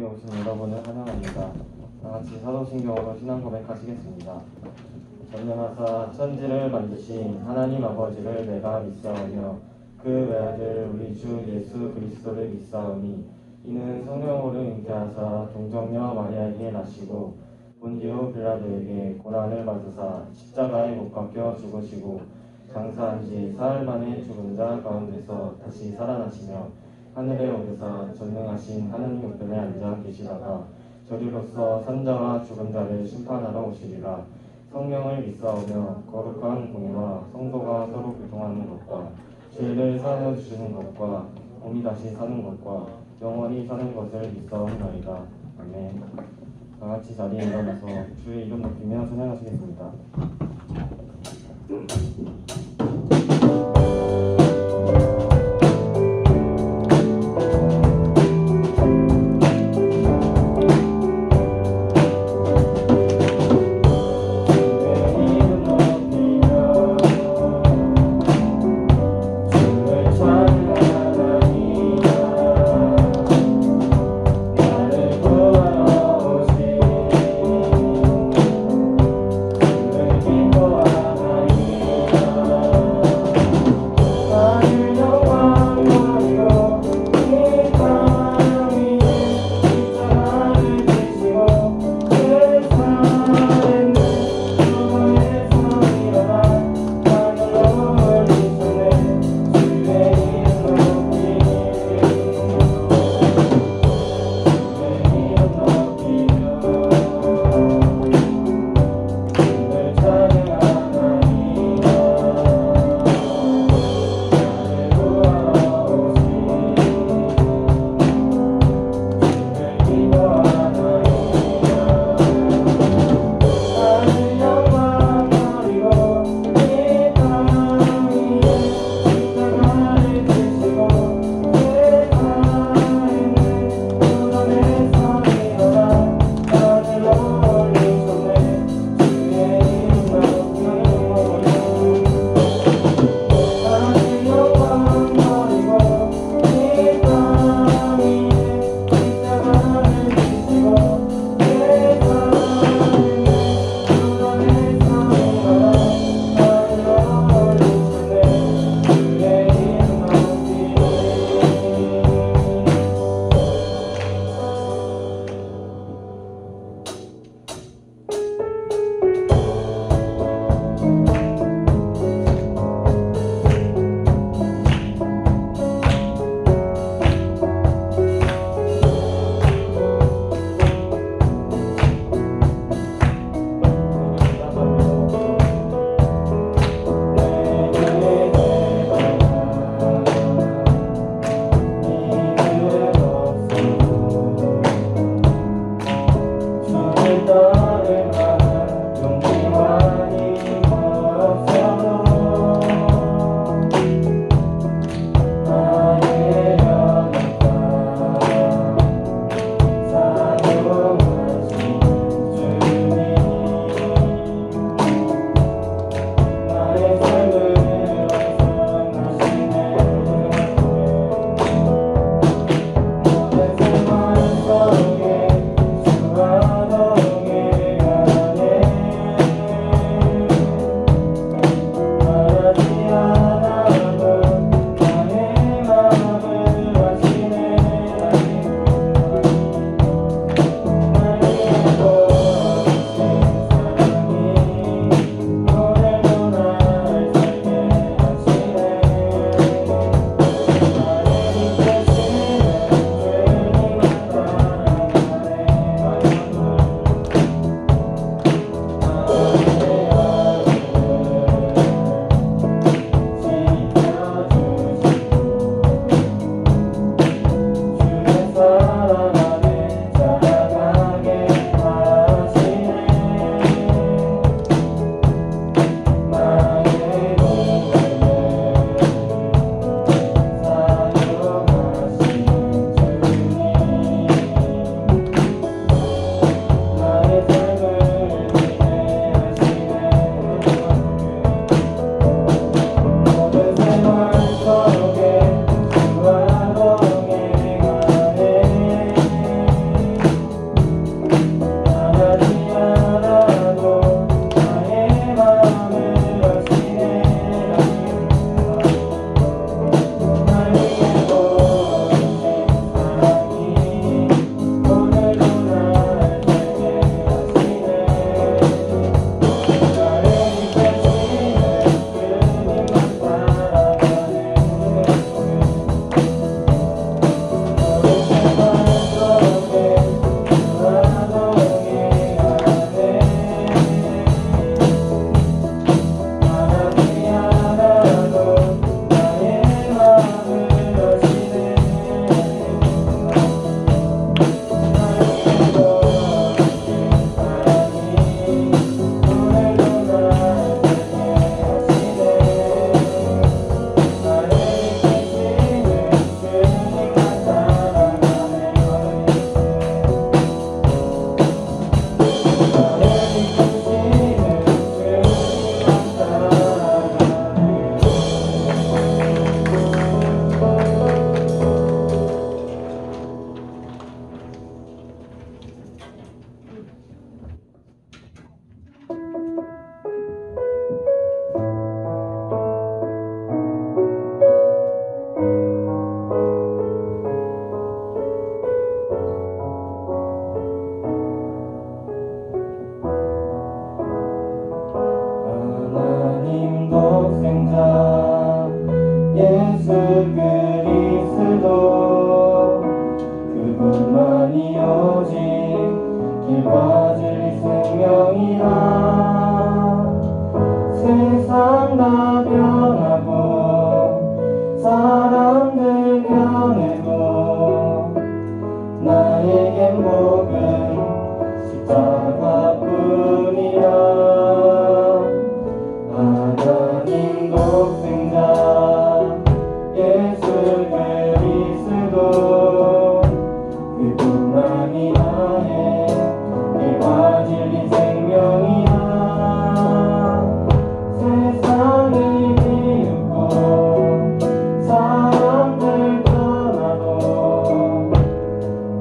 오신 여러분을 환영합니다. 다같이 사도신경으로 신앙 고백하시겠습니다. 전능하사 천지를 만드신 하나님 아버지를 내가 믿사오며 그 외아들 우리 주 예수 그리스도를 믿사오니 이는 성령으로 잉태하사 동정녀 마리아에게 나시고 본디오 빌라도에게 고난을 받으사 십자가에 못 박혀 죽으시고 장사한 지 사흘 만에 죽은 자 가운데서 다시 살아나시며 하늘에 오르사 전능하신 하나님 우편에 앉아 계시다가 저리로서 산자와 죽은 자를 심판하러 오시리라. 성령을 믿사오며 거룩한 공의와 성도가 서로 교통하는 것과 죄를 사하여 주시는 것과 몸이 다시 사는 것과 영원히 사는 것을 믿사옵나이다. 아멘. 다같이 자리에 일어나서 주의 이름 높이며 찬양하시겠습니다. 기뻐하나이다. 그뿐만이 오직 길과 진리 생명이라. 세상 다 변하고 사람들 변해도 나에겐 복은 십자가뿐이라. 하나님 독생자 예수 그리스도 그분만이 나의 길과 진리 생명이라. 세상이 미흡고 사람들 떠나도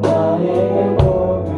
나에게 복은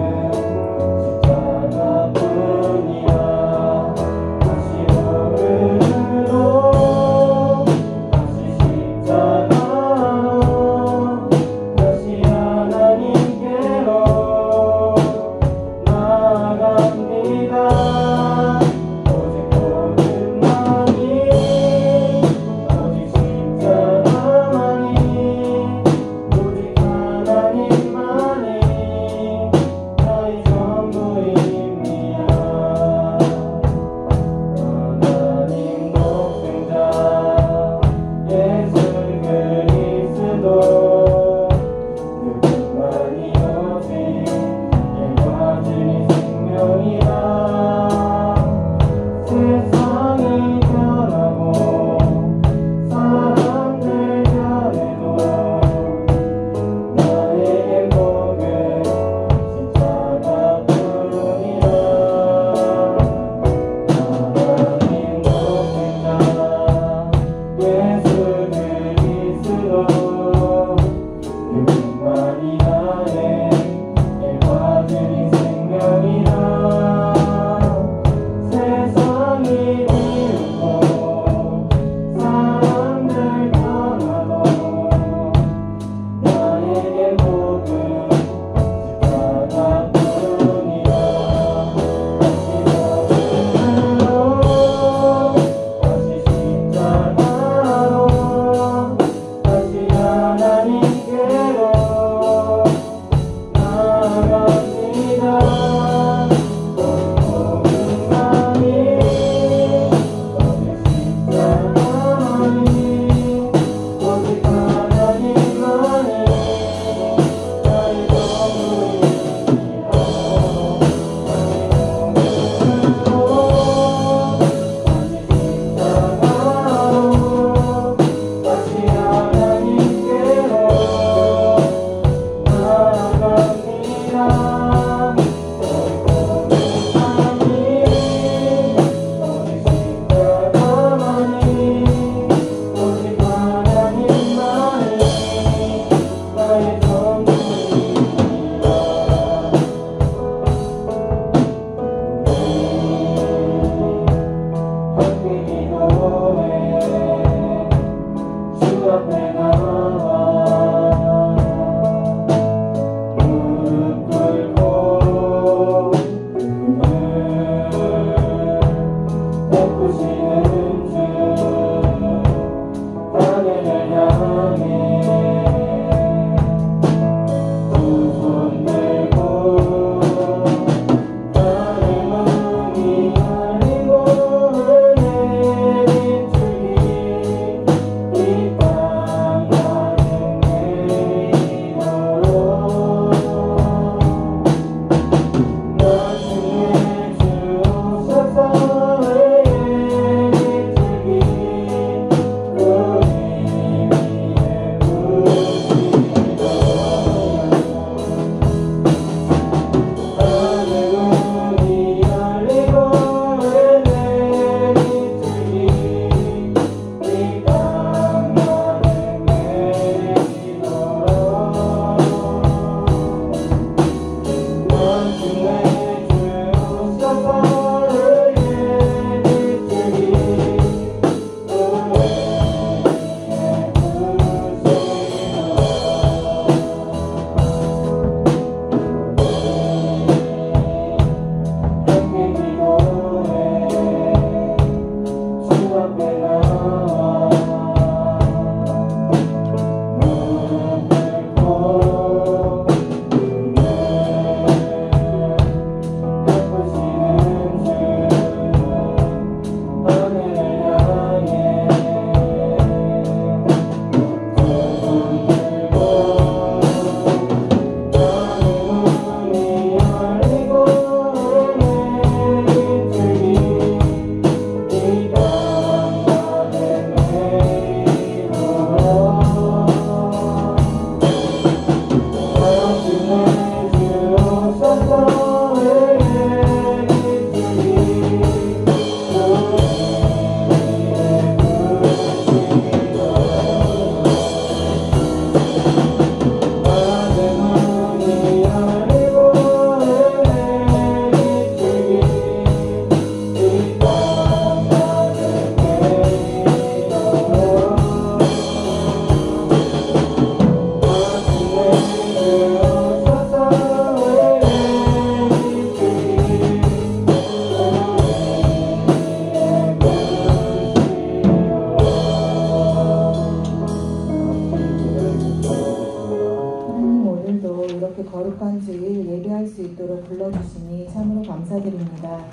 주일 예배할 수 있도록 불러주시니 참으로 감사드립니다.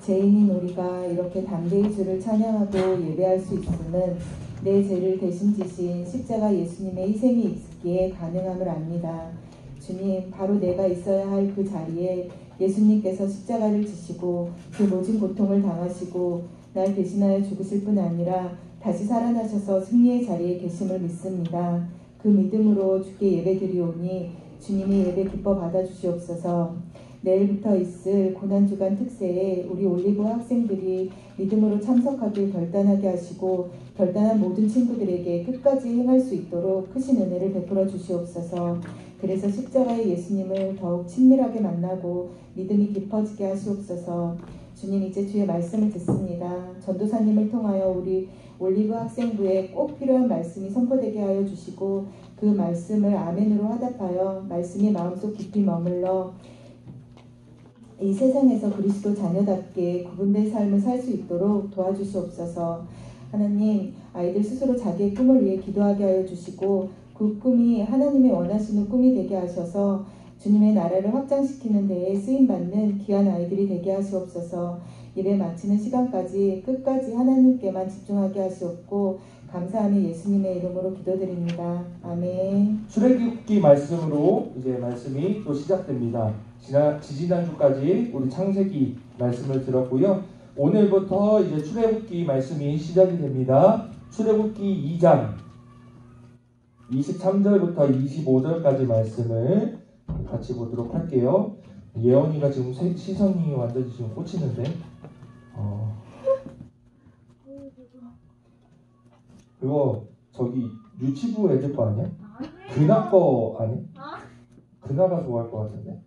죄인인 우리가 이렇게 담대히 주를 찬양하고 예배할 수 있음은 내 죄를 대신 지신 십자가 예수님의 희생이 있기에 가능함을 압니다. 주님, 바로 내가 있어야 할 그 자리에 예수님께서 십자가를 지시고 그 모진 고통을 당하시고 날 대신하여 죽으실 뿐 아니라 다시 살아나셔서 승리의 자리에 계심을 믿습니다. 그 믿음으로 주께 예배드리오니 주님이 예배 기뻐 받아주시옵소서. 내일부터 있을 고난주간 특세에 우리 올리브 학생들이 믿음으로 참석하길 결단하게 하시고 결단한 모든 친구들에게 끝까지 행할 수 있도록 크신 은혜를 베풀어 주시옵소서. 그래서 십자가의 예수님을 더욱 친밀하게 만나고 믿음이 깊어지게 하시옵소서. 주님, 이제 주의 말씀을 듣습니다. 전도사님을 통하여 우리 올리브 학생부에 꼭 필요한 말씀이 선포되게 하여 주시고 그 말씀을 아멘으로 화답하여 말씀이 마음속 깊이 머물러 이 세상에서 그리스도 자녀답게 구분된 삶을 살 수 있도록 도와주시옵소서. 하나님, 아이들 스스로 자기의 꿈을 위해 기도하게 하여 주시고 그 꿈이 하나님의 원하시는 꿈이 되게 하셔서 주님의 나라를 확장시키는 데에 쓰임받는 귀한 아이들이 되게 하시옵소서. 예배 마치는 시간까지 끝까지 하나님께만 집중하게 하시옵고 감사하며 예수님의 이름으로 기도드립니다. 아멘. 출애굽기 말씀으로 이제 말씀이 또 시작됩니다. 지지난주까지 우리 창세기 말씀을 들었고요. 오늘부터 이제 출애굽기 말씀이 시작이 됩니다. 출애굽기 2장 23절부터 25절까지 말씀을 같이 보도록 할게요. 예언이가 지금 시선이 완전히 지금 꽂히는데 그거 저기 유치부 애들 거 아니야? 그나 거 아니야? 그나가 좋아할 것 같은데.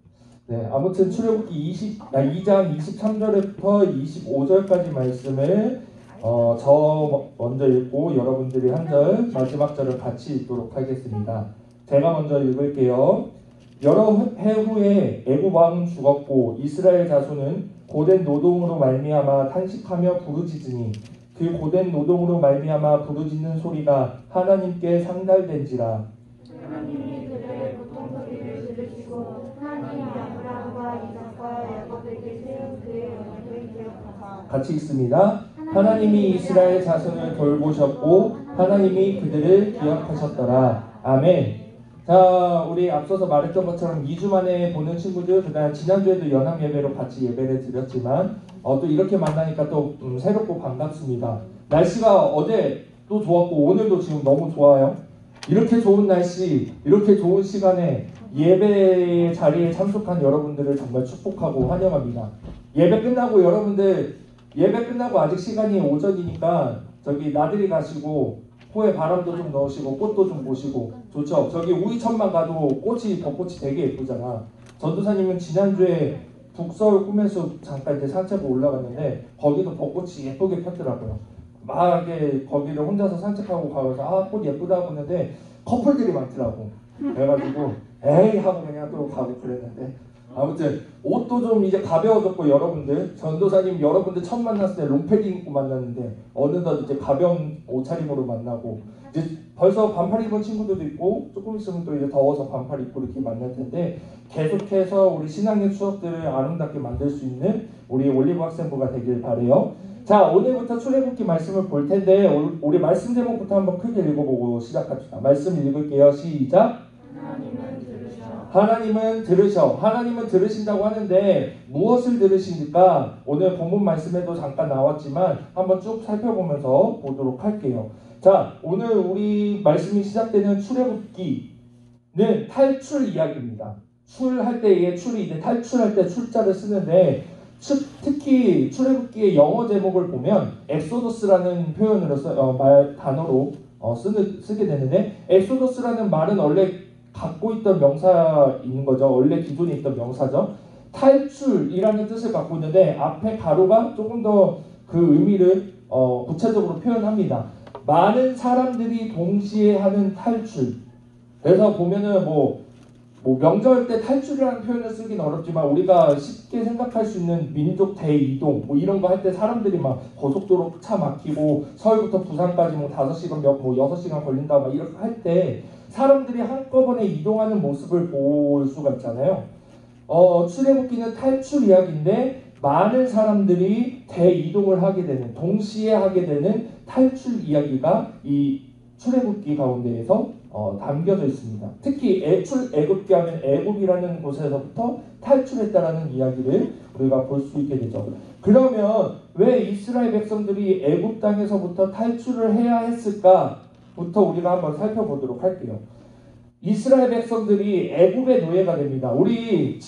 네, 아무튼 출애굽기 2장 23절부터 25절까지 말씀을 저 먼저 읽고 여러분들이 한 절 마지막 절을 같이 읽도록 하겠습니다. 제가 먼저 읽을게요. 여러 해 후에 애굽 왕은 죽었고 이스라엘 자손은 고된 노동으로 말미암아 탄식하며 부르짖으니 그 고된 노동으로 말미암아 부르짖는 소리가 하나님께 상달된지라. 하나님이 그들의 고통소리를 들으시고 하나님이 아브라함과 이삭과 야곱에게 세운 그의 언약을 기억하사. 같이 읽습니다. 하나님이 이스라엘 자손을 돌보셨고 하나님이 그들을 기억하셨더라. 아멘. 자, 우리 앞서서 말했던 것처럼 2주 만에 보는 친구들, 그다음 지난주에도 연합 예배로 같이 예배를 드렸지만 또 이렇게 만나니까 또 새롭고 반갑습니다. 날씨가 어제 또 좋았고 오늘도 지금 너무 좋아요. 이렇게 좋은 날씨, 이렇게 좋은 시간에 예배 자리에 참석한 여러분들을 정말 축복하고 환영합니다. 예배 끝나고 여러분들 예배 끝나고 아직 시간이 오전이니까 저기 나들이 가시고 호에 바람도 좀 넣으시고 꽃도 좀 보시고 좋죠. 저기 우이천만 가도 벚꽃이 되게 예쁘잖아. 전도사님은 지난주에 북서울 꿈에서 잠깐 이제 산책을 올라갔는데 거기도 벚꽃이 예쁘게 폈더라고요. 막 이렇게 거기를 혼자서 산책하고 가서 꽃 예쁘다고 했는데 커플들이 많더라고. 그래가지고 에이 하고 그냥 또 가고 그랬는데 아무튼 옷도 좀 이제 가벼워졌고 여러분들 전도사님 여러분들 처음 만났을 때 롱패딩 입고 만났는데 어느덧 이제 가벼운 옷차림으로 만나고 이제 벌써 반팔 입은 친구들도 있고 조금 있으면 또 이제 더워서 반팔 입고 이렇게 만날 텐데 계속해서 우리 신앙의 추억들을 아름답게 만들 수 있는 우리 올리브 학생부가 되길 바래요. 자, 오늘부터 출애굽기 말씀을 볼 텐데 우리 말씀 제목부터 한번 크게 읽어보고 시작합시다. 말씀 읽을게요. 시작. 하나님은 들으셔. 하나님은 들으신다고 하는데 무엇을 들으십니까? 오늘 본문 말씀에도 잠깐 나왔지만 한번 쭉 살펴보면서 보도록 할게요. 자, 오늘 우리 말씀이 시작되는 출애굽기는 탈출 이야기입니다. 출할 때의 출이 이제 탈출할 때 출자를 쓰는데 특히 출애굽기의 영어 제목을 보면 엑소더스라는 표현으로 단어로 쓰게 되는데 엑소더스라는 말은 원래 갖고 있던 명사인 거죠. 원래 기존에 있던 명사죠. 탈출이라는 뜻을 갖고 있는데 앞에 가로가 조금 더 그 의미를 구체적으로 표현합니다. 많은 사람들이 동시에 하는 탈출. 그래서 보면은 뭐 명절 때 탈출이라는 표현을 쓰긴 어렵지만 우리가 쉽게 생각할 수 있는 민족 대이동 뭐 이런 거 할 때 사람들이 막 고속도로 차 막히고 서울부터 부산까지 뭐 5시간 6시간 걸린다 막 이렇게 할 때 사람들이 한꺼번에 이동하는 모습을 볼 수가 있잖아요. 출애굽기는 탈출 이야기인데 많은 사람들이 대이동을 하게 되는, 동시에 하게 되는 탈출 이야기가 이 출애굽기 가운데에서 담겨져 있습니다. 특히 출애굽기 하면 애굽이라는 곳에서부터 탈출했다라는 이야기를 우리가 볼 수 있게 되죠. 그러면 왜 이스라엘 백성들이 애굽 땅에서부터 탈출을 해야 했을까부터 우리가 한번 살펴보도록 할게요. 이스라엘 백성들이 애굽의 노예가 됩니다. 우리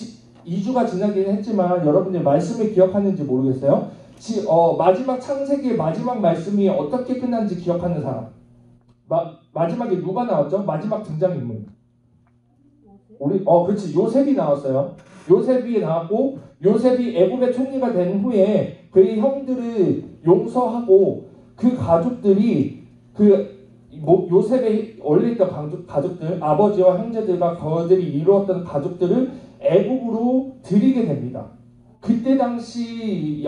2주가 지나긴 했지만 여러분들 말씀을 기억하는지 모르겠어요. 마지막 창세기의 마지막 말씀이 어떻게 끝난지 기억하는 사람? 마지막에 누가 나왔죠? 마지막 등장인물. 그렇지. 요셉이 나왔어요. 요셉이 나왔고, 요셉이 애굽의 총리가 된 후에 그의 형들을 용서하고 그 가족들이 요셉의 원래 있던 가족들, 아버지와 형제들과 그들이 이루었던 가족들을 애굽으로 들이게 됩니다. 그때 당시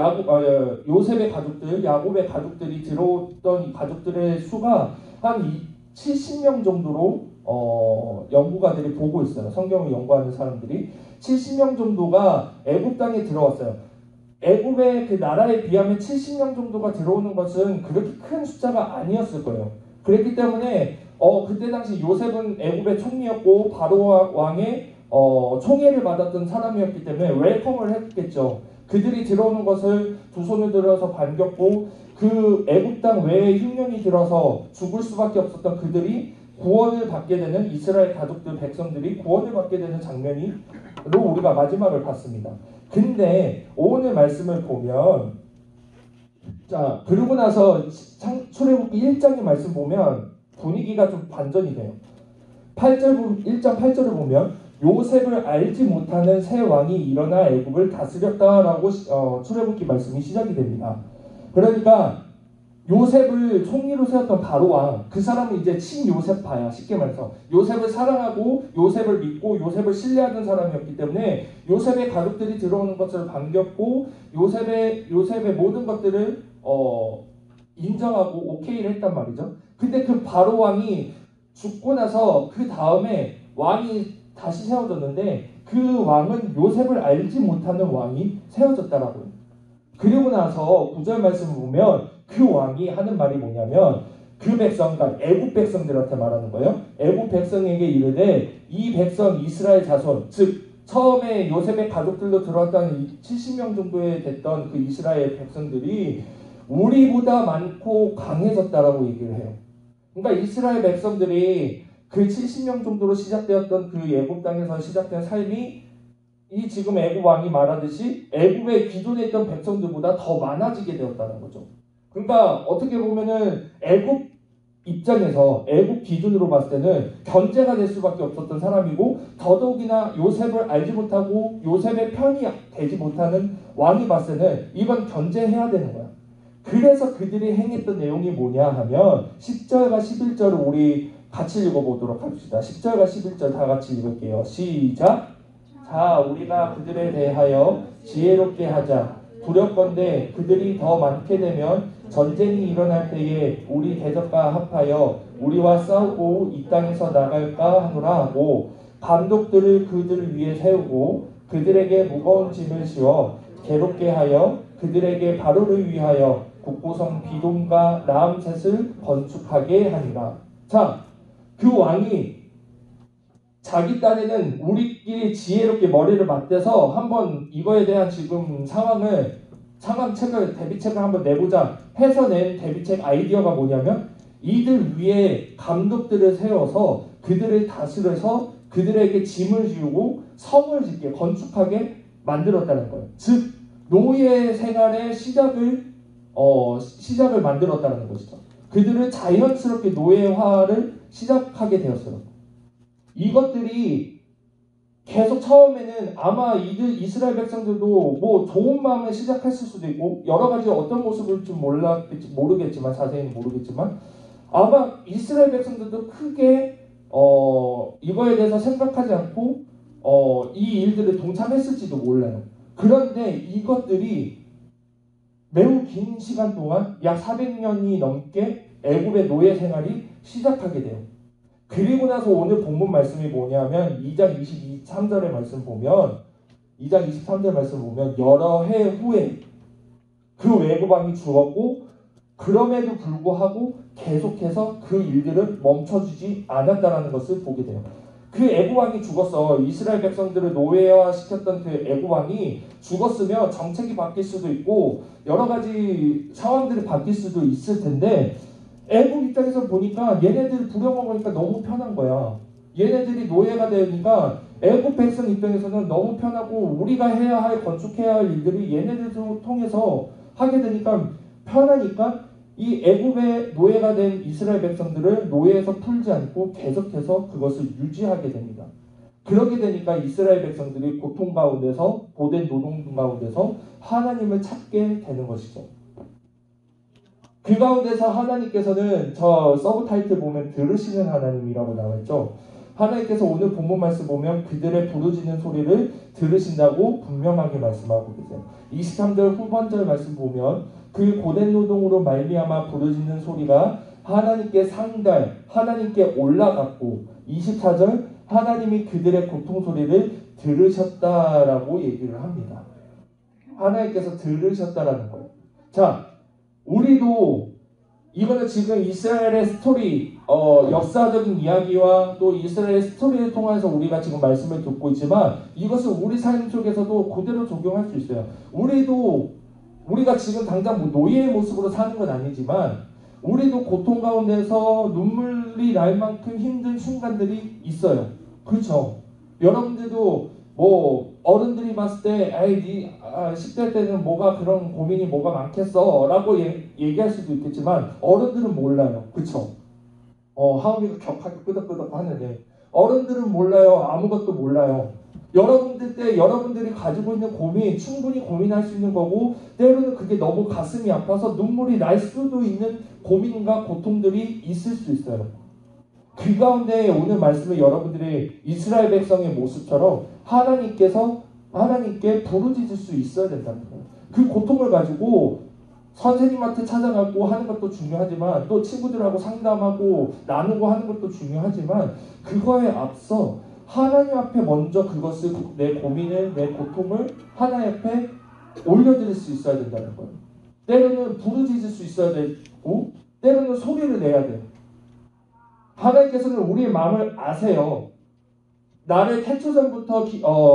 요셉의 가족들, 야곱의 가족들이 들어왔던 가족들의 수가 한 70명 정도로 연구가들이 보고 있어요. 성경을 연구하는 사람들이 70명 정도가 애굽 땅에 들어왔어요. 애굽의 그 나라에 비하면 70명 정도가 들어오는 것은 그렇게 큰 숫자가 아니었을 거예요. 그랬기 때문에 그때 당시 요셉은 애굽의 총리였고 바로 왕의 총애를 받았던 사람이었기 때문에 웰컴을 했겠죠. 그들이 들어오는 것을 두 손을 들어서 반겼고 그 애굽 땅 외에 흉년이 들어서 죽을 수밖에 없었던 그들이 구원을 받게 되는 이스라엘 가족들 백성들이 구원을 받게 되는 장면으로 우리가 마지막을 봤습니다. 근데 오늘 말씀을 보면 자 그러고 나서 출애굽기 1장의 말씀 보면 분위기가 좀 반전이 돼요. 1장 8절을 보면 요셉을 알지 못하는 새 왕이 일어나 애굽을 다스렸다라고 출애굽기 말씀이 시작이 됩니다. 그러니까 요셉을 총리로 세웠던 바로 왕, 그 사람은 이제 친요셉파야. 쉽게 말해서 요셉을 사랑하고 요셉을 믿고 요셉을 신뢰하는 사람이었기 때문에 요셉의 가족들이 들어오는 것을 반겼고 요셉의 모든 것들을 인정하고 오케이를 했단 말이죠. 근데 그 바로 왕이 죽고 나서 그 다음에 왕이 다시 세워졌는데 그 왕은 요셉을 알지 못하는 왕이 세워졌다라고요. 그리고 나서 9절 말씀을 보면 그 왕이 하는 말이 뭐냐면 그 백성, 그러니까 애굽 백성들한테 말하는 거예요. 애굽 백성에게 이르되 이 백성 이스라엘 자손, 즉 처음에 요셉의 가족들로 들어왔던 70명 정도에 됐던 그 이스라엘 백성들이 우리보다 많고 강해졌다라고 얘기를 해요. 그러니까 이스라엘 백성들이 그 70명 정도로 시작되었던 그 애굽 땅에서 시작된 삶이 이 지금 애굽 왕이 말하듯이 애굽의 기존에 있던 백성들보다 더 많아지게 되었다는 거죠. 그러니까 어떻게 보면은 애굽 입장에서 애굽 기준으로 봤을 때는 견제가 될 수밖에 없었던 사람이고 더더욱이나 요셉을 알지 못하고 요셉의 편이 되지 못하는 왕이 봤을 때는 이건 견제해야 되는 거야. 그래서 그들이 행했던 내용이 뭐냐 하면 10절과 11절을 우리 같이 읽어보도록 합시다. 10절과 11절 다 같이 읽을게요. 시작! 자, 우리가 그들에 대하여 지혜롭게 하자. 두렵건대 그들이 더 많게 되면 전쟁이 일어날 때에 우리 대적과 합하여 우리와 싸우고 이 땅에서 나갈까 하노라 하고 감독들을 그들을 위해 세우고 그들에게 무거운 짐을 씌워 괴롭게 하여 그들에게 바로를 위하여 국보성 비돔과 라암셋을 건축하게 하니라. 자, 그 왕이 자기 딴에는 우리끼리 지혜롭게 머리를 맞대서 한번 이거에 대한 지금 상황책을 대비책을 한번 내보자 해서 낸 대비책 아이디어가 뭐냐면 이들 위에 감독들을 세워서 그들을 다스려서 그들에게 짐을 지우고 성을 짓게 건축하게 만들었다는 거예요. 즉 노예 생활의 시작을 만들었다는 것이죠. 그들을 자연스럽게 노예화를 시작하게 되었어요. 이것들이 계속 처음에는 아마 이스라엘 백성들도 뭐 좋은 마음에 시작했을 수도 있고 여러 가지 어떤 모습을 좀 모르겠지만 자세히는 모르겠지만 아마 이스라엘 백성들도 크게 이거에 대해서 생각하지 않고 이 일들에 동참했을지도 몰라요. 그런데 이것들이 매우 긴 시간 동안 약 400년이 넘게 애굽의 노예 생활이 시작하게 돼요. 그리고 나서 오늘 본문 말씀이 뭐냐면 2장 23절의 말씀 보면 2장 23절 말씀 보면 여러 해 후에 그 애굽왕이 죽었고 그럼에도 불구하고 계속해서 그 일들은 멈춰주지 않았다라는 것을 보게 돼요. 그 애굽왕이 죽었어. 이스라엘 백성들을 노예화시켰던 그 애굽왕이 죽었으면 정책이 바뀔 수도 있고 여러 가지 상황들이 바뀔 수도 있을 텐데 애굽 입장에서 보니까 얘네들 부려먹으니까 너무 편한 거야. 얘네들이 노예가 되니까 애굽 백성 입장에서는 너무 편하고 우리가 해야 할 건축해야 할 일들이 얘네들을 통해서 하게 되니까 편하니까 이 애굽의 노예가 된 이스라엘 백성들을 노예에서 풀지 않고 계속해서 그것을 유지하게 됩니다. 그렇게 되니까 이스라엘 백성들이 고통 가운데서 고된 노동 가운데서 하나님을 찾게 되는 것이죠. 그 가운데서 하나님께서는 저 서브 타이틀 보면 들으시는 하나님이라고 나와있죠. 하나님께서 오늘 본문 말씀 보면 그들의 부르짖는 소리를 들으신다고 분명하게 말씀하고 계세요. 23절 후반절 말씀 보면 그 고된 노동으로 말미암아 부르짖는 소리가 하나님께 상달, 하나님께 올라갔고 24절 하나님이 그들의 고통 소리를 들으셨다라고 얘기를 합니다. 하나님께서 들으셨다라는 거예요. 자, 우리도 이거는 지금 이스라엘의 스토리, 역사적인 이야기와 또 이스라엘의 스토리를 통해서 우리가 지금 말씀을 듣고 있지만 이것을 우리 삶 속에서도 그대로 적용할 수 있어요. 우리가 지금 당장 뭐 노예의 모습으로 사는 건 아니지만 우리도 고통 가운데서 눈물이 날 만큼 힘든 순간들이 있어요. 그렇죠? 여러분들도 뭐 어른들이 봤을 때 10대 때는 뭐가 그런 고민이 뭐가 많겠어 라고 얘기할 수도 있겠지만 어른들은 몰라요. 그쵸? 하은이가 격하게 끄덕끄덕 하는데 어른들은 몰라요. 아무것도 몰라요. 여러분들이 가지고 있는 고민 충분히 고민할 수 있는 거고 때로는 그게 너무 가슴이 아파서 눈물이 날 수도 있는 고민과 고통들이 있을 수 있어요. 그 가운데 오늘 말씀을 여러분들이 이스라엘 백성의 모습처럼 하나님께 부르짖을 수 있어야 된다는 거예요. 그 고통을 가지고 선생님한테 찾아가고 하는 것도 중요하지만 또 친구들하고 상담하고 나누고 하는 것도 중요하지만 그거에 앞서 하나님 앞에 먼저 그것을 내 고민을 내 고통을 하나님 앞에 올려드릴 수 있어야 된다는 거예요. 때로는 부르짖을 수 있어야 되고 때로는 소리를 내야 돼요. 하나님께서는 우리의 마음을 아세요. 나를 태초전부터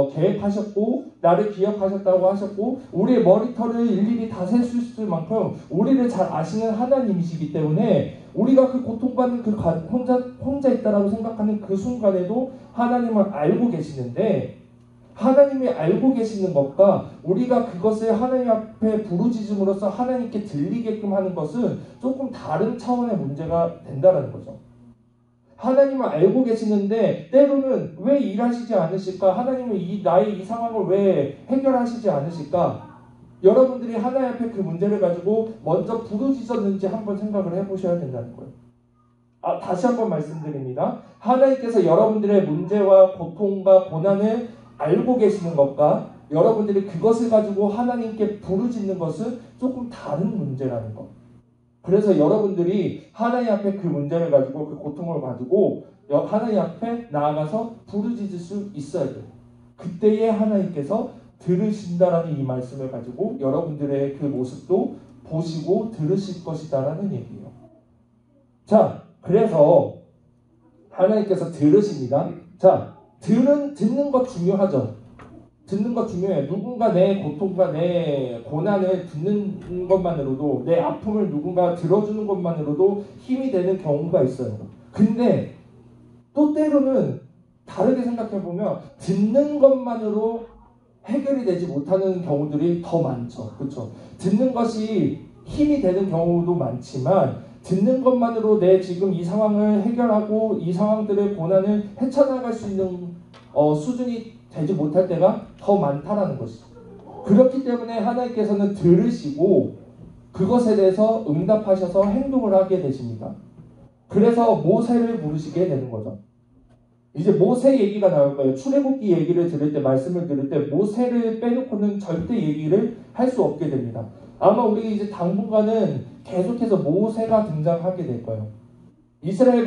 계획하셨고 나를 기억하셨다고 하셨고 우리의 머리털을 일일이 다 셀 수 있을 만큼 우리를 잘 아시는 하나님이시기 때문에 우리가 그 고통받는 혼자 있다라고 생각하는 그 순간에도 하나님을 알고 계시는데 하나님이 알고 계시는 것과 우리가 그것을 하나님 앞에 부르짖음으로써 하나님께 들리게끔 하는 것은 조금 다른 차원의 문제가 된다는 거죠. 하나님을 알고 계시는데 때로는 왜 일하시지 않으실까? 하나님은 나의 이 상황을 왜 해결하시지 않으실까? 여러분들이 하나님 앞에 그 문제를 가지고 먼저 부르짖었는지 한번 생각을 해보셔야 된다는 거예요. 다시 한번 말씀드립니다. 하나님께서 여러분들의 문제와 고통과 고난을 알고 계시는 것과 여러분들이 그것을 가지고 하나님께 부르짖는 것은 조금 다른 문제라는 것. 그래서 여러분들이 하나님 앞에 그 문제를 가지고 그 고통을 가지고 하나님 앞에 나아가서 부르짖을 수 있어야 돼요. 그때에 하나님께서 들으신다라는 이 말씀을 가지고 여러분들의 그 모습도 보시고 들으실 것이다라는 얘기예요. 자, 그래서 하나님께서 들으십니다. 자, 듣는 것 중요하죠. 듣는 것 중요해요. 누군가 내 고통과 내 고난을 듣는 것만으로도 내 아픔을 누군가 들어주는 것만으로도 힘이 되는 경우가 있어요. 근데 또 때로는 다르게 생각해보면 듣는 것만으로 해결이 되지 못하는 경우들이 더 많죠. 그렇죠? 듣는 것이 힘이 되는 경우도 많지만 듣는 것만으로 내 지금 이 상황을 해결하고 이 상황들의 고난을 헤쳐나갈 수 있는 수준이 되지 못할 때가 더 많다라는 것이죠. 그렇기 때문에 하나님께서는 들으시고 그것에 대해서 응답하셔서 행동을 하게 되십니다. 그래서 모세를 부르시게 되는 거죠. 이제 모세 얘기가 나올 거예요. 출애굽기 얘기를 들을 때 말씀을 들을 때 모세를 빼놓고는 절대 얘기를 할 수 없게 됩니다. 아마 우리 이제 당분간은 계속해서 모세가 등장하게 될 거예요. 이스라엘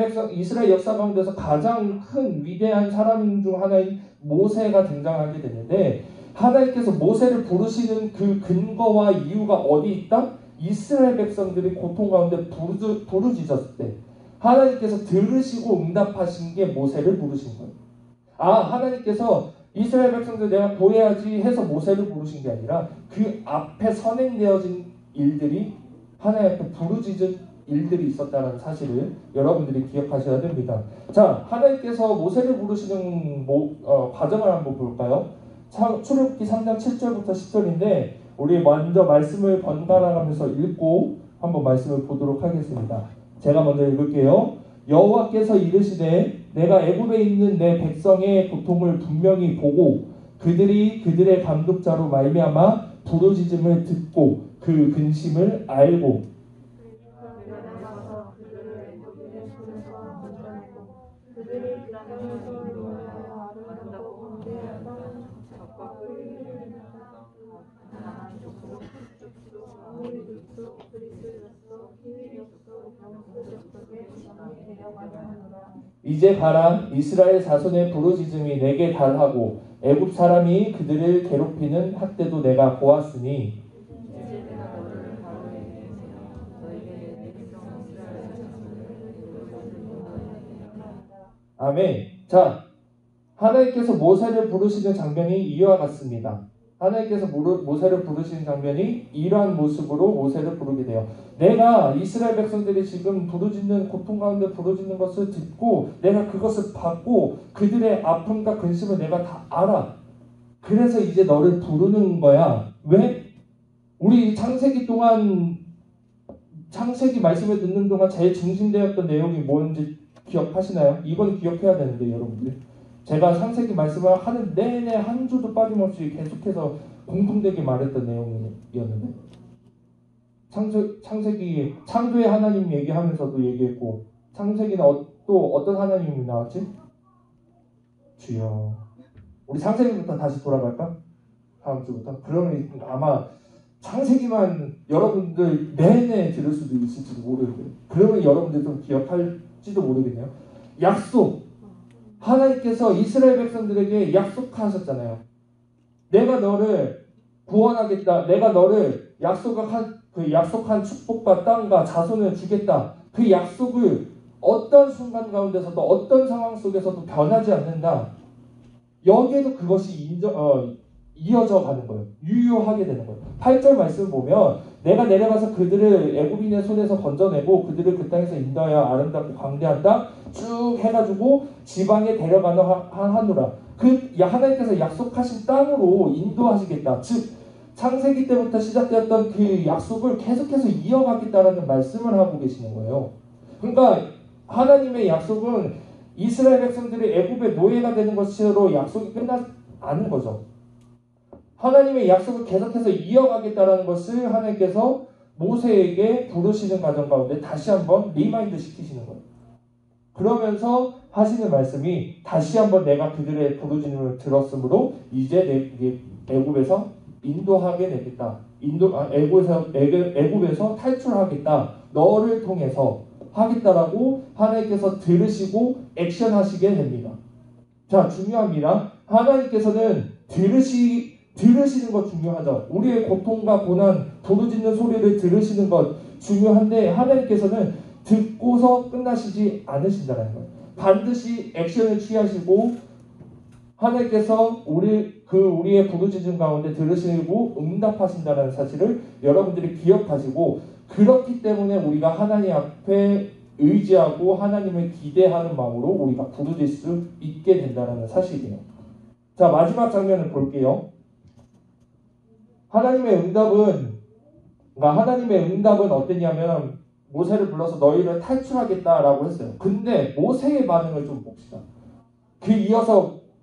역사 가운데서 가장 큰 위대한 사람 중 하나인 모세가 등장하게 되는데 하나님께서 모세를 부르시는 그 근거와 이유가 어디 있다? 이스라엘 백성들이 고통 가운데 부르짖었을 때 하나님께서 들으시고 응답하신 게 모세를 부르신 거예요. 하나님께서 이스라엘 백성들 내가 보호해야지 해서 모세를 부르신 게 아니라 그 앞에 선행되어진 일들이 하나님 앞에 부르짖은 일들이 있었다는 사실을 여러분들이 기억하셔야 됩니다. 자, 하나님께서 모세를 부르시는 과정을 한번 볼까요? 출애굽기 3장 7절부터 10절인데 우리 먼저 말씀을 번갈아 가면서 읽고 한번 말씀을 보도록 하겠습니다. 제가 먼저 읽을게요. 여호와께서 이르시되 내가 애굽에 있는 내 백성의 고통을 분명히 보고 그들이 그들의 감독자로 말미암아 부르짖음을 듣고 그 근심을 알고 이제 가라 이스라엘 자손의 부르짖음이 내게 달하고 애굽 사람이 그들을 괴롭히는 학대도 내가 보았으니 아멘. 자, 하나님께서 모세를 부르시는 장면이 이와 같습니다. 하나님께서 모세를 부르시는 장면이 이러한 모습으로 모세를 부르게 돼요. 내가 이스라엘 백성들이 지금 부르짖는 고통 가운데 부르짖는 것을 듣고 내가 그것을 받고 그들의 아픔과 근심을 내가 다 알아. 그래서 이제 너를 부르는 거야. 왜? 우리 창세기 말씀을 듣는 동안 제일 중심되었던 내용이 뭔지 기억하시나요? 이건 기억해야 되는데 여러분들. 제가 창세기 말씀을 하는 내내 한 주도 빠짐없이 계속해서 공통되게 말했던 내용이었는데 창세기 창조의 하나님 얘기하면서도 얘기했고 창세기는 또 어떤 하나님이 나왔지? 주여. 우리 창세기부터 다시 돌아갈까? 다음 주부터? 그러면 아마 창세기만 여러분들 내내 들을 수도 있을지도 모르겠어요. 그러면 여러분들 좀 기억할지도 모르겠네요. 약속. 하나님께서 이스라엘 백성들에게 약속하셨잖아요. 내가 너를 구원하겠다. 내가 너를 약속한 축복과 땅과 자손을 주겠다. 그 약속을 어떤 순간 가운데서도 어떤 상황 속에서도 변하지 않는다. 여기에도 그것이 이어져 가는 거예요. 유효하게 되는 거예요. 8절 말씀을 보면 내가 내려가서 그들을 애굽인의 손에서 건져내고 그들을 그 땅에서 인도하여 아름답고 광대한다. 쭉 해가지고 지방에 데려가는 하노라. 하나님께서 약속하신 땅으로 인도하시겠다. 즉 창세기 때부터 시작되었던 그 약속을 계속해서 이어가겠다라는 말씀을 하고 계시는 거예요. 그러니까 하나님의 약속은 이스라엘 백성들이 애굽의 노예가 되는 것으로 약속이 끝나지 않은 거죠. 하나님의 약속을 계속해서 이어가겠다라는 것을 하나님께서 모세에게 부르시는 과정 가운데 다시 한번 리마인드 시키시는 거예요. 그러면서 하시는 말씀이 다시 한번 내가 그들의 부르짖음을 들었으므로 이제 애굽에서 인도하게 되겠다. 애굽에서 탈출하겠다. 너를 통해서 하겠다라고 하나님께서 들으시고 액션하시게 됩니다. 자, 중요합니다. 하나님께서는 들으시는 것 중요하죠. 우리의 고통과 고난, 부르짖는 소리를 들으시는 것 중요한데 하나님께서는 듣고서 끝나시지 않으신다는 거예요. 반드시 액션을 취하시고 하나님께서 우리의 부르짖음 가운데 들으시고 응답하신다는 사실을 여러분들이 기억하시고 그렇기 때문에 우리가 하나님 앞에 의지하고 하나님을 기대하는 마음으로 우리가 부르짖을 수 있게 된다는 사실이에요. 자, 마지막 장면을 볼게요. 하나님의 응답은 어땠냐면 모세를 불러서 너희를 탈출하겠다라고 했어요. 근데 모세의 반응을 좀 봅시다.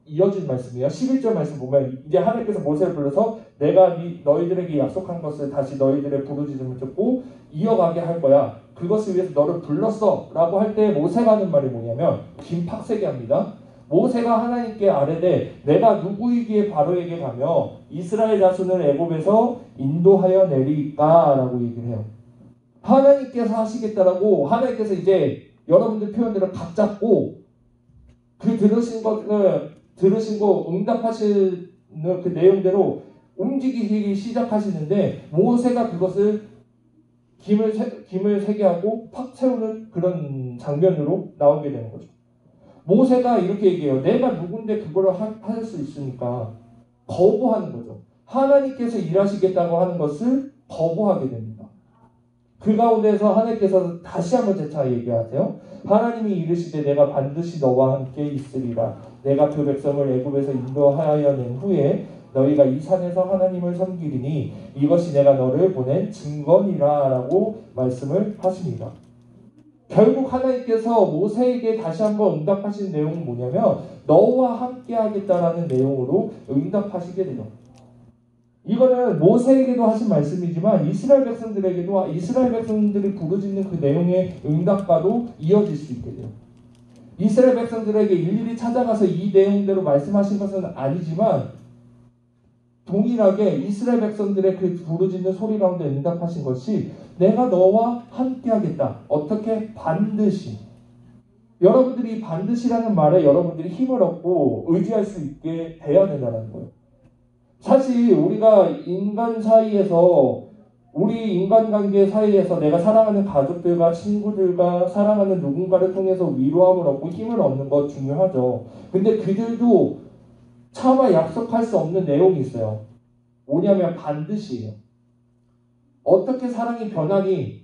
이어진 말씀이에요. 11절 말씀 보면 이제 하나님께서 모세를 불러서 내가 너희들에게 약속한 것을 다시 너희들의 부르짖음을 듣고 이어가게 할 거야. 그것을 위해서 너를 불렀어 라고 할 때 모세가 하는 말이 뭐냐면 김팍세게 합니다. 모세가 하나님께 아뢰되 내가 누구이기에 바로에게 가며 이스라엘 자손을 애굽에서 인도하여 내리까 라고 얘기를 해요. 하나님께서 하시겠다라고 하나님께서 이제 여러분들 표현대로 각 잡고 그 들으신 거 응답하실 그 내용대로 움직이기 시작하시는데 모세가 그것을 김을 세게 하고 팍 세우는 그런 장면으로 나오게 되는 거죠. 모세가 이렇게 얘기해요. 내가 누군데 그거를 할 수 있으니까 거부하는 거죠. 하나님께서 일하시겠다고 하는 것을 거부하게 됩니다. 그 가운데서 하나님께서 다시 한번 재차 얘기하세요. 하나님이 이르시되 내가 반드시 너와 함께 있으리라. 내가 그 백성을 애굽에서 인도하여 낸 후에 너희가 이 산에서 하나님을 섬기리니 이것이 내가 너를 보낸 증거니라 라고 말씀을 하십니다. 결국 하나님께서 모세에게 다시 한번 응답하신 내용은 뭐냐면 너와 함께 하겠다라는 내용으로 응답하시게 되죠. 이거는 모세에게도 하신 말씀이지만 이스라엘 백성들에게도 이스라엘 백성들이 부르짖는 그 내용의 응답과도 이어질 수 있게 돼요. 이스라엘 백성들에게 일일이 찾아가서 이 내용대로 말씀하신 것은 아니지만 동일하게 이스라엘 백성들의 그 부르짖는 소리 가운데 응답하신 것이 내가 너와 함께 하겠다. 어떻게? 반드시. 여러분들이 반드시라는 말에 여러분들이 힘을 얻고 의지할 수 있게 돼야 된다는 거예요. 사실 우리가 인간 사이에서 우리 인간관계 사이에서 내가 사랑하는 가족들과 친구들과 사랑하는 누군가를 통해서 위로함을 얻고 힘을 얻는 것 중요하죠. 근데 그들도 차마 약속할 수 없는 내용이 있어요. 뭐냐면 반드시예요. 어떻게 사랑이 변하니?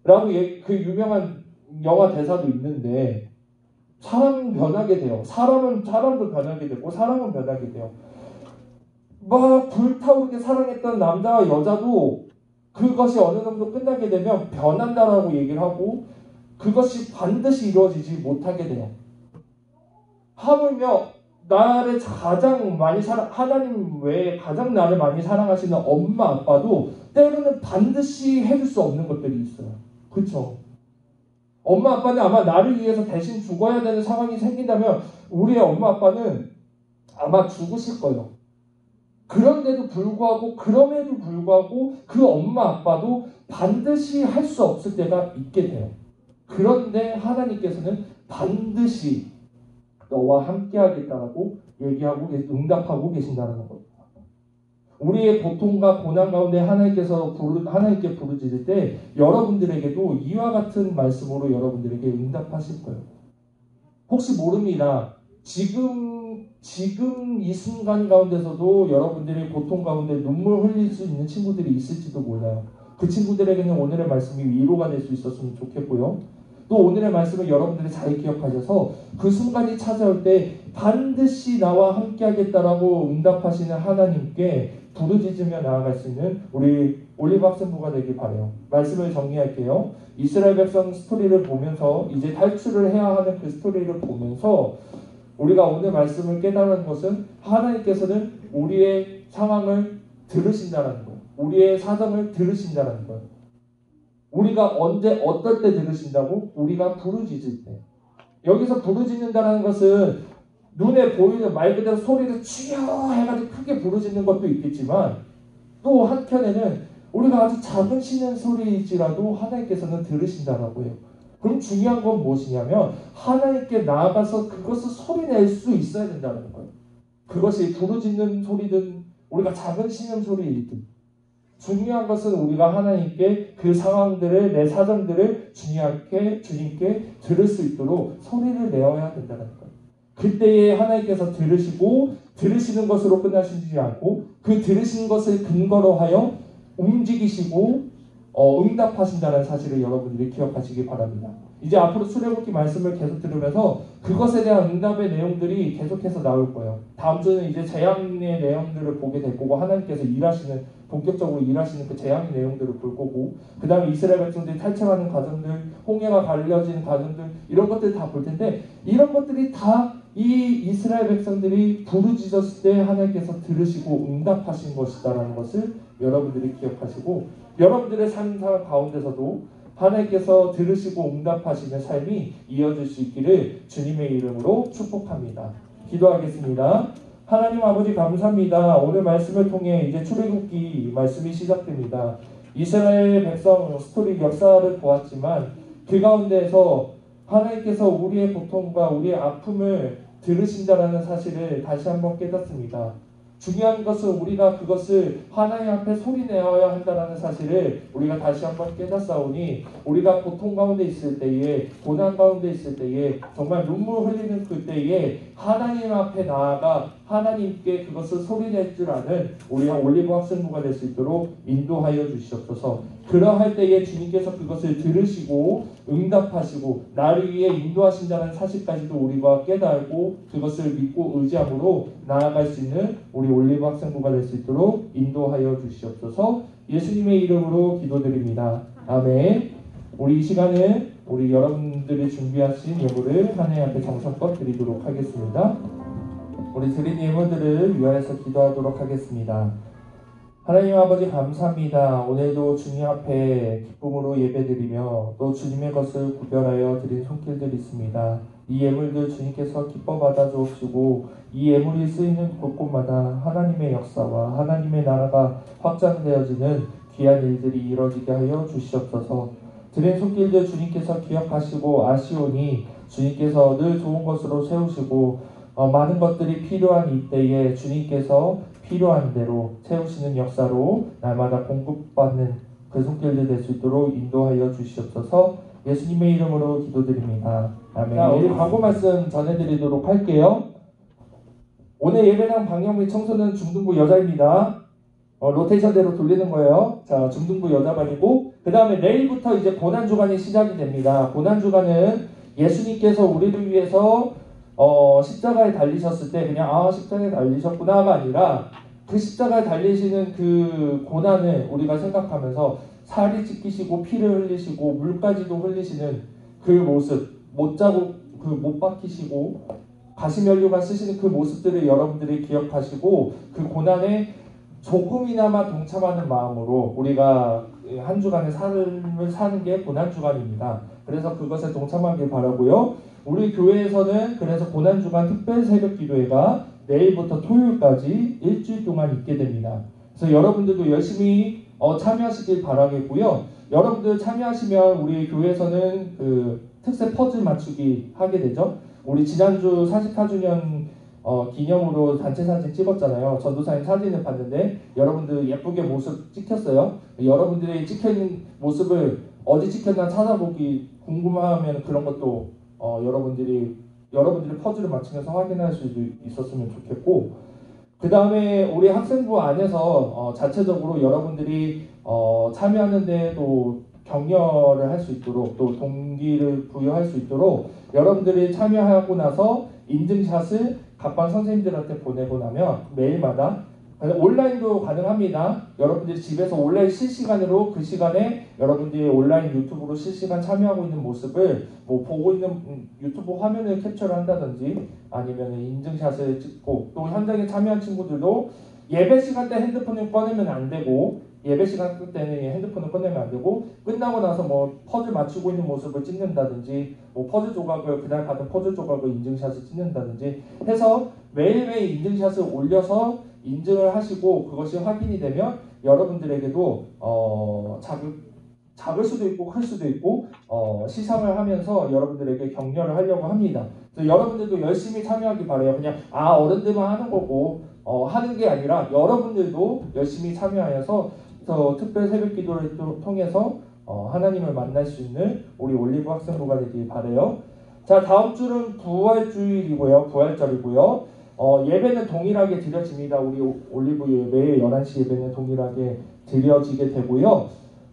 라고 그 유명한 영화 대사도 있는데 사람은 변하게 돼요. 사람도 변하게 되고 사람은 변하게 돼요. 막 불타오르게 사랑했던 남자와 여자도 그것이 어느 정도 끝나게 되면 변한다라고 얘기를 하고 그것이 반드시 이루어지지 못하게 돼요. 하물며 나를 가장 많이 하나님 외에 가장 나를 많이 사랑하시는 엄마 아빠도 때로는 반드시 해줄 수 없는 것들이 있어요. 그렇죠? 엄마 아빠는 아마 나를 위해서 대신 죽어야 되는 상황이 생긴다면 우리의 엄마 아빠는 아마 죽으실 거예요. 그럼에도 불구하고 그 엄마 아빠도 반드시 할 수 없을 때가 있게 돼요. 그런데 하나님께서는 반드시 너와 함께 하겠다라고 얘기하고 응답하고 계신다는 겁니다. 우리의 고통과 고난 가운데 하나님께 부르짖을 때 여러분들에게도 이와 같은 말씀으로 여러분들에게 응답하실 거예요. 혹시 모릅니다. 지금 이 순간 가운데서도 여러분들이 고통 가운데 눈물 흘릴 수 있는 친구들이 있을지도 몰라요. 그 친구들에게는 오늘의 말씀이 위로가 될 수 있었으면 좋겠고요. 또 오늘의 말씀을 여러분들이 잘 기억하셔서 그 순간이 찾아올 때 반드시 나와 함께 하겠다라고 응답하시는 하나님께 부르짖으며 나아갈 수 있는 우리 올리브 학생부가 되길 바라요. 말씀을 정리할게요. 이스라엘 백성 스토리를 보면서 이제 탈출을 해야 하는 그 스토리를 보면서 우리가 오늘 말씀을 깨달은 것은 하나님께서는 우리의 상황을 들으신다는 거예요. 우리의 사정을 들으신다는 거예요. 우리가 언제 어떨 때 들으신다고? 우리가 부르짖을 때. 여기서 부르짖는다는 것은 눈에 보이는 말 그대로 소리를 주여 해가지고 크게 부르짖는 것도 있겠지만 또 한켠에는 우리가 아주 작은 쉬는 소리일지라도 하나님께서는 들으신다라고 해요. 그럼 중요한 건 무엇이냐면 하나님께 나아가서 그것을 소리낼 수 있어야 된다는 거예요. 그것이 부르짖는 소리든 우리가 작은 쉬는 소리이든 중요한 것은 우리가 하나님께 그 상황들을 내 사정들을 주님께 들을 수 있도록 소리를 내어야 된다는 거예요. 그때에 하나님께서 들으시는 것으로 끝나시지 않고 그 들으신 것을 근거로 하여 움직이시고 응답하신다는 사실을 여러분들이 기억하시기 바랍니다. 이제 앞으로 출애굽기 말씀을 계속 들으면서 그것에 대한 응답의 내용들이 계속해서 나올 거예요. 다음 주는 이제 재앙의 내용들을 보게 될 거고 하나님께서 본격적으로 일하시는 그 재앙의 내용들을 볼 거고 그 다음에 이스라엘 백성들이 탈출하는 과정들, 홍해가 갈려지는 과정들 이런 것들 다 볼 텐데 이런 것들이 다 이 이스라엘 백성들이 부르짖었을 때 하나님께서 들으시고 응답하신 것이다라는 것을 여러분들이 기억하시고 여러분들의 삶 가운데서도 하나님께서 들으시고 응답하시는 삶이 이어질 수 있기를 주님의 이름으로 축복합니다. 기도하겠습니다. 하나님 아버지 감사합니다. 오늘 말씀을 통해 이제 출애굽기 말씀이 시작됩니다. 이스라엘 백성 스토리 역사를 보았지만 그 가운데에서 하나님께서 우리의 고통과 우리의 아픔을 들으신다라는 사실을 다시 한번 깨닫습니다. 중요한 것은 우리가 그것을 하나님 앞에 소리내어야 한다는 사실을 우리가 다시 한번 깨닫사오니, 우리가 고통 가운데 있을 때에, 고난 가운데 있을 때에, 정말 눈물 흘리는 그때에 하나님 앞에 나아가 하나님께 그것을 소리낼 줄 아는 우리가 올리브 학생부가 될 수 있도록 인도하여 주시옵소서. 그러할 때에 주님께서 그것을 들으시고 응답하시고 나를 위해 인도하신다는 사실까지도 우리가 깨달고 그것을 믿고 의지함으로 나아갈 수 있는 우리 올리브 학생부가 될 수 있도록 인도하여 주시옵소서. 예수님의 이름으로 기도드립니다. 아멘. 우리 이 시간은 우리 여러분들이 준비하신 예물을 하나님 앞에 정성껏 드리도록 하겠습니다. 우리 드린 예물들을 위하여서 기도하도록 하겠습니다. 하나님 아버지 감사합니다. 오늘도 주님 앞에 기쁨으로 예배드리며 또 주님의 것을 구별하여 드린 손길들이 있습니다. 이 예물들 주님께서 기뻐 받아 주옵시고 이 예물이 쓰이는 곳곳마다 하나님의 역사와 하나님의 나라가 확장되어지는 귀한 일들이 이루어지게 하여 주시옵소서. 드린 손길들 주님께서 기억하시고 아시오니 주님께서 늘 좋은 것으로 세우시고 많은 것들이 필요한 이때에 주님께서 필요한 대로 채우시는 역사로 날마다 공급받는 그 손길들 될 수 있도록 인도하여 주시옵소서. 예수님의 이름으로 기도드립니다. 아멘. 자, 우리 광고 말씀 전해드리도록 할게요. 오늘 예배당 방역 및 청소는 중등부 여자입니다. 로테이션대로 돌리는 거예요. 자, 중등부 여자반이고, 그 다음에 내일부터 이제 고난주간이 시작이 됩니다. 고난주간은 예수님께서 우리를 위해서 십자가에 달리셨을 때 그냥 십자가에 달리셨구나가 아니라 그 십자가에 달리시는 그 고난을 우리가 생각하면서 살이 찢기시고 피를 흘리시고 물까지도 흘리시는 그 모습, 못자국 못 박히시고 가시면류관 쓰시는 그 모습들을 여러분들이 기억하시고 그 고난에 조금이나마 동참하는 마음으로 우리가 한 주간의 삶을 사는 게 고난주간입니다. 그래서 그것에 동참하길 바라고요. 우리 교회에서는 그래서 고난주간 특별 새벽 기도회가 내일부터 토요일까지 일주일 동안 있게 됩니다. 그래서 여러분들도 열심히 참여하시길 바라겠고요. 여러분들 참여하시면 우리 교회에서는 그 특세 퍼즐 맞추기 하게 되죠. 우리 지난주 44주년 기념으로 단체 사진 찍었잖아요. 전도사님 사진을 봤는데 여러분들 예쁘게 모습 찍혔어요. 여러분들이 찍혀있는 모습을 어디 찍혔나 찾아보기 궁금하면 그런 것도 여러분들이 퍼즐을 맞추면서 확인할 수 있었으면 좋겠고, 그 다음에 우리 학생부 안에서 자체적으로 여러분들이 참여하는데 또 격려를 할 수 있도록 또 동기를 부여할 수 있도록 여러분들이 참여하고 나서 인증샷을 각반 선생님들한테 보내고 나면 매일마다 온라인도 가능합니다. 여러분들이 집에서 온라인 실시간으로 그 시간에 여러분들이 온라인 유튜브로 실시간 참여하고 있는 모습을 보고 있는 유튜브 화면을 캡처를 한다든지 아니면 인증샷을 찍고, 또 현장에 참여한 친구들도 예배 시간 때 핸드폰을 꺼내면 안 되고, 예배 시간 때는 핸드폰을 꺼내면 안 되고, 끝나고 나서 퍼즐 맞추고 있는 모습을 찍는다든지 퍼즐 조각을 그날 받은 퍼즐 조각을 인증샷을 찍는다든지 해서 매일매일 인증샷을 올려서 인증을 하시고 그것이 확인이 되면 여러분들에게도 작을 수도 있고 클 수도 있고 시상을 하면서 여러분들에게 격려를 하려고 합니다. 그래서 여러분들도 열심히 참여하기 바라요. 그냥 어른들만 하는 거고 하는 게 아니라 여러분들도 열심히 참여하여서 특별 새벽 기도를 통해서 하나님을 만날 수 있는 우리 올리브 학생부가 되길 바라요. 자, 다음 주는 부활주일이고요. 부활절이고요. 예배는 동일하게 드려집니다. 우리 올리브 예배 11시 예배는 동일하게 드려지게 되고요.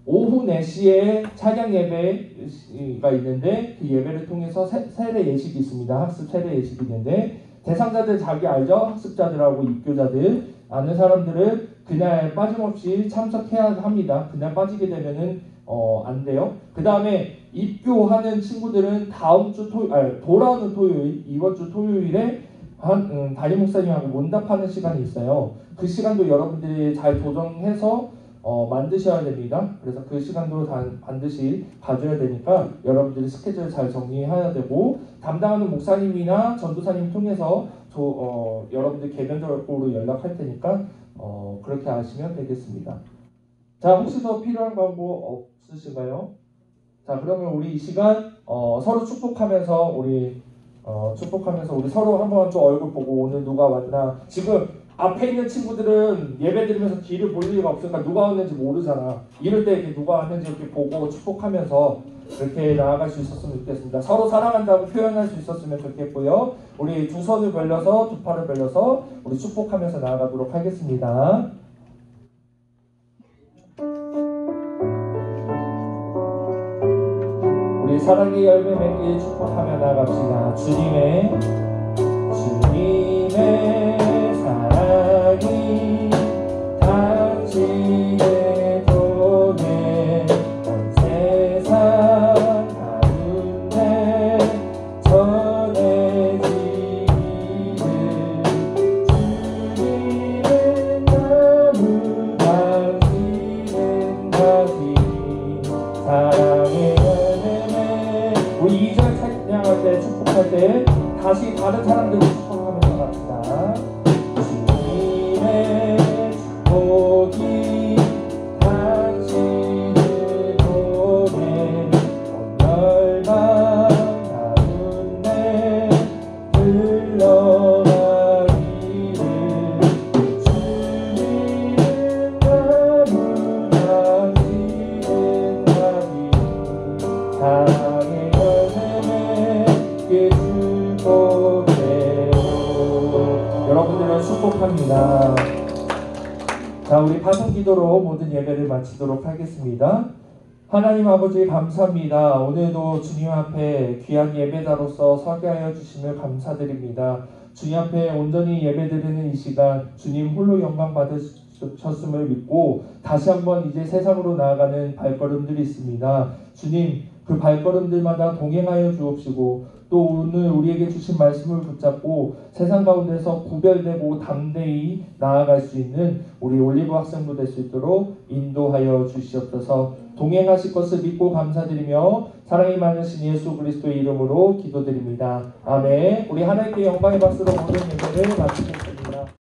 오후 4시에 찬양 예배가 있는데 그 예배를 통해서 세례 예식이 있습니다. 학습 세례 예식이 있는데 대상자들 자기 알죠? 학습자들하고 입교자들 아는 사람들은 그날 빠짐없이 참석해야 합니다. 그날 빠지게 되면은 안 돼요. 그 다음에 입교하는 친구들은 다음 주 돌아오는 토요일, 이번 주 토요일에 담임 목사님하고 문답하는 시간이 있어요. 그 시간도 여러분들이 잘 조정해서 만드셔야 됩니다. 그래서 그 시간도 반드시 가져야 되니까 여러분들이 스케줄 잘 정리해야 되고, 담당하는 목사님이나 전도사님 통해서 여러분들 개별적으로 연락할 테니까 그렇게 하시면 되겠습니다. 자, 혹시 더 필요한 광고 없으신가요? 자, 그러면 우리 이 시간 서로 축복하면서 우리 서로 한번 또 얼굴 보고 오늘 누가 왔나, 지금 앞에 있는 친구들은 예배 드리면서 뒤를 볼 리가 없으니까 누가 왔는지 모르잖아. 이럴 때 이렇게 누가 왔는지 이렇게 보고 축복하면서 이렇게 나아갈 수 있었으면 좋겠습니다. 서로 사랑한다고 표현할 수 있었으면 좋겠고요. 우리 두 손을 벌려서 두 팔을 벌려서 우리 축복하면서 나아가도록 하겠습니다. 우리 사랑의 열매 맺길 축복하며 나갑시다. 주님의 사랑이 당신의 손에 온 세상 가운데 전해지기를 주님은 나무 당신은 다시 사랑의 열매. 우리 2절 찬양할 때 축복할 때 다시 다른 사람들 축복하면서 갑시다. 주님의 축복이 당신을 보내 온 열방 가운데 흘러가기를 주님은 나무 당신은 나비 사랑의 열매 맺게 축복해요. 여러분들을 축복합니다. 자, 우리 파송 기도로 모든 예배를 마치도록 하겠습니다. 하나님 아버지 감사합니다. 오늘도 주님 앞에 귀한 예배자로서 서게 하여 주심을 감사드립니다. 주님 앞에 온전히 예배드리는 이 시간 주님 홀로 영광 받으셨음을 믿고 다시 한번 이제 세상으로 나아가는 발걸음들이 있습니다. 주님 그 발걸음들마다 동행하여 주옵시고 또 오늘 우리에게 주신 말씀을 붙잡고 세상 가운데서 구별되고 담대히 나아갈 수 있는 우리 올리브 학생부 될 수 있도록 인도하여 주시옵소서. 동행하실 것을 믿고 감사드리며 사랑이 많으신 예수 그리스도의 이름으로 기도드립니다. 아멘. 우리 하나님께 영광의 박수로 모든 예배를 마치겠습니다.